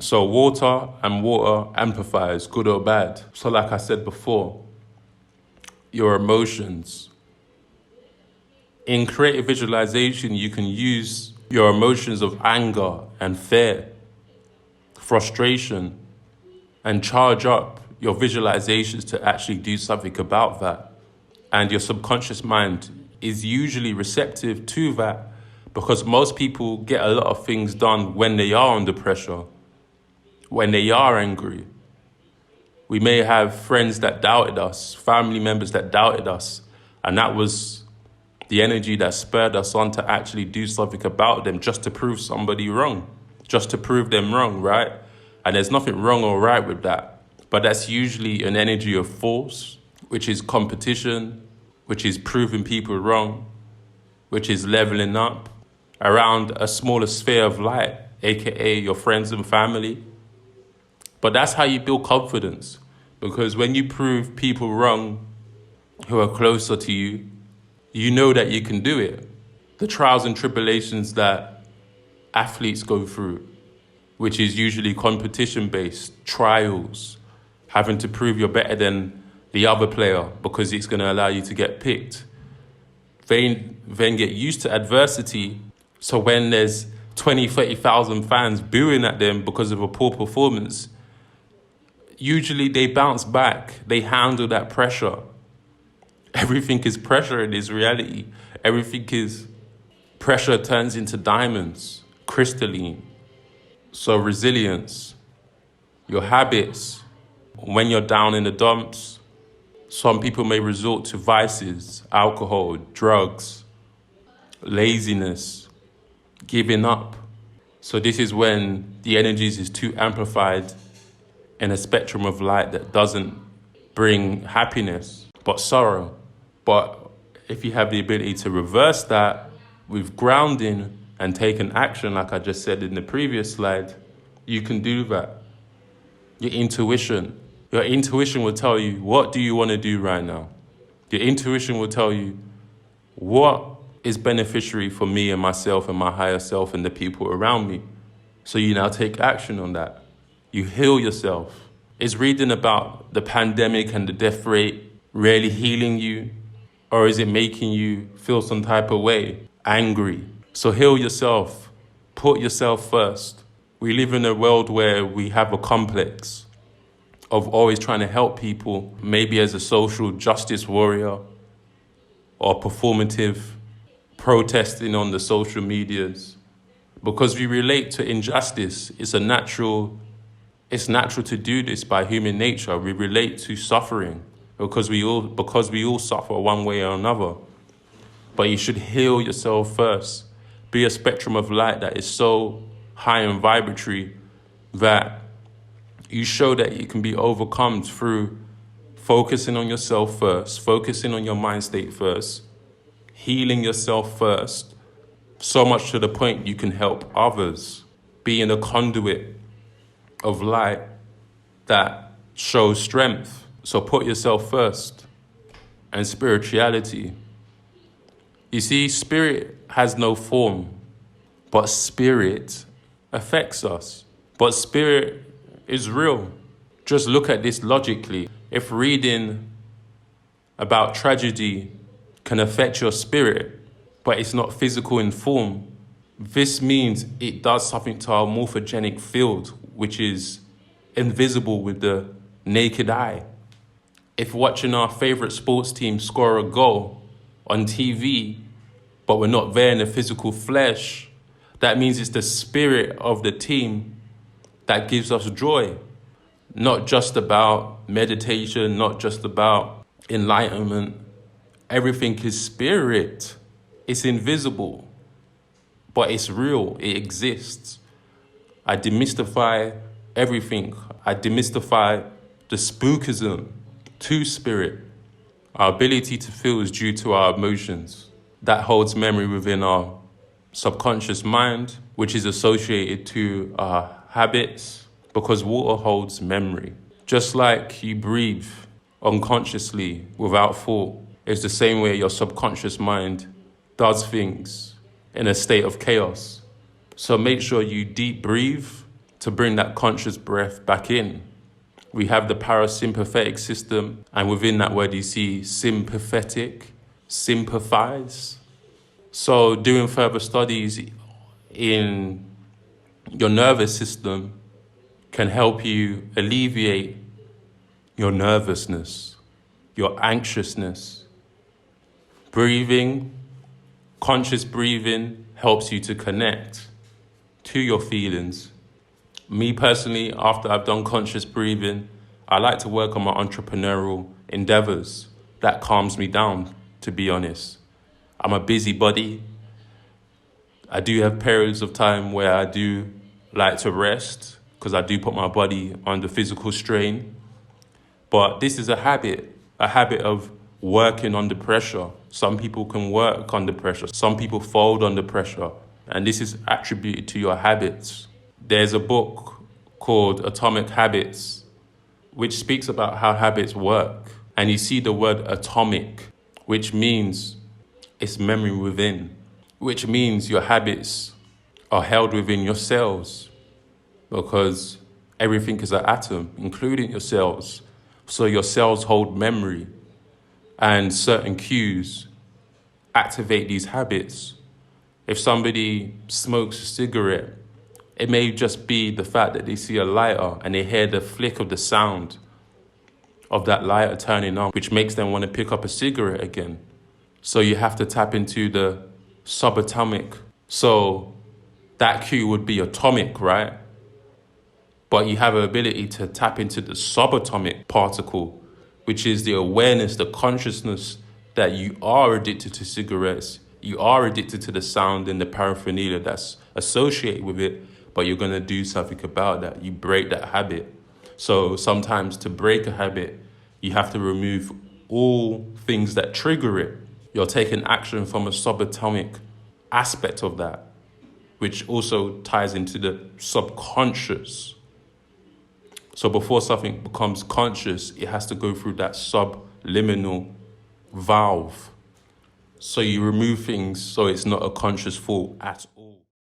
So water amplifies, good or bad. So like I said before, your emotions. In creative visualization, you can use your emotions of anger and fear, frustration, and charge up your visualizations to actually do something about that. And your subconscious mind is usually receptive to that because most people get a lot of things done when they are under pressure, when they are angry. We may have friends that doubted us, family members that doubted us, and that was the energy that spurred us on to actually do something about them, just to prove somebody wrong, just to prove them wrong, right? And there's nothing wrong or right with that. But that's usually an energy of force, which is competition, which is proving people wrong, which is leveling up around a smaller sphere of light, aka your friends and family. But that's how you build confidence, because when you prove people wrong who are closer to you, you know that you can do it. The trials and tribulations that athletes go through, which is usually competition-based trials, having to prove you're better than the other player because it's going to allow you to get picked. They then get used to adversity. So when there's 20, 30,000 fans booing at them because of a poor performance, usually they bounce back. They handle that pressure. Everything is pressure in this reality. Everything is pressure turns into diamonds, crystalline. So resilience, your habits, when you're down in the dumps, some people may resort to vices, alcohol, drugs, laziness, giving up. So this is when the energies is too amplified in a spectrum of light that doesn't bring happiness, but sorrow. But if you have the ability to reverse that with grounding and taking action, like I just said in the previous slide, you can do that. Your intuition will tell you, what do you want to do right now? Your intuition will tell you what is beneficiary for me and myself and my higher self and the people around me. So you now take action on that. You heal yourself. Is reading about the pandemic and the death rate really healing you? Or is it making you feel some type of way, angry? So heal yourself. Put yourself first. We live in a world where we have a complex of always trying to help people, maybe as a social justice warrior or performative protesting on the social medias. Because we relate to injustice. It's natural to do this by human nature. We relate to suffering because we all suffer one way or another. But you should heal yourself first. Be a spectrum of light that is so high and vibratory that you show that it can be overcome through focusing on yourself first, focusing on your mind state first, healing yourself first, so much to the point you can help others, being a conduit of light that shows strength. So put yourself first. And spirituality. You see, spirit has no form, but spirit affects us. But spirit is real. Just look at this logically. If reading about tragedy can affect your spirit, but it's not physical in form, this means it does something to our morphogenic field, which is invisible with the naked eye. If watching our favorite sports team score a goal on TV, but we're not there in the physical flesh, that means it's the spirit of the team that gives us joy. Not just about meditation, not just about enlightenment. Everything is spirit. It's invisible, but it's real. It exists. I demystify everything. I demystify the spookism to spirit. Our ability to feel is due to our emotions. That holds memory within our subconscious mind, which is associated to our habits, because water holds memory. Just like you breathe unconsciously without thought, it's the same way your subconscious mind does things in a state of chaos. So make sure you deep breathe to bring that conscious breath back in. We have the parasympathetic system, and within that word you see sympathetic, sympathize. So doing further studies in your nervous system can help you alleviate your nervousness, your anxiousness. Breathing, conscious breathing helps you to connect to your feelings. Me personally, after I've done conscious breathing, I like to work on my entrepreneurial endeavors. That calms me down, to be honest. I'm a busybody. I do have periods of time where I do like to rest because I do put my body under physical strain. But this is a habit of working under pressure. Some people can work under pressure. Some people fold under pressure. And this is attributed to your habits. There's a book called Atomic Habits, which speaks about how habits work. And you see the word atomic, which means it's memory within, which means your habits are held within your cells because everything is an atom, including your cells. So your cells hold memory, and certain cues activate these habits. If somebody smokes a cigarette, it may just be the fact that they see a lighter and they hear the flick of the sound of that lighter turning on, which makes them want to pick up a cigarette again. So you have to tap into the subatomic. So that cue would be atomic, right? But you have an ability to tap into the subatomic particle, which is the awareness, the consciousness that you are addicted to cigarettes. You are addicted to the sound and the paraphernalia that's associated with it, but you're going to do something about that. You break that habit. So sometimes to break a habit, you have to remove all things that trigger it. You're taking action from a subatomic aspect of that, which also ties into the subconscious. So before something becomes conscious, it has to go through that subliminal valve. So you remove things so it's not a conscious thought at all.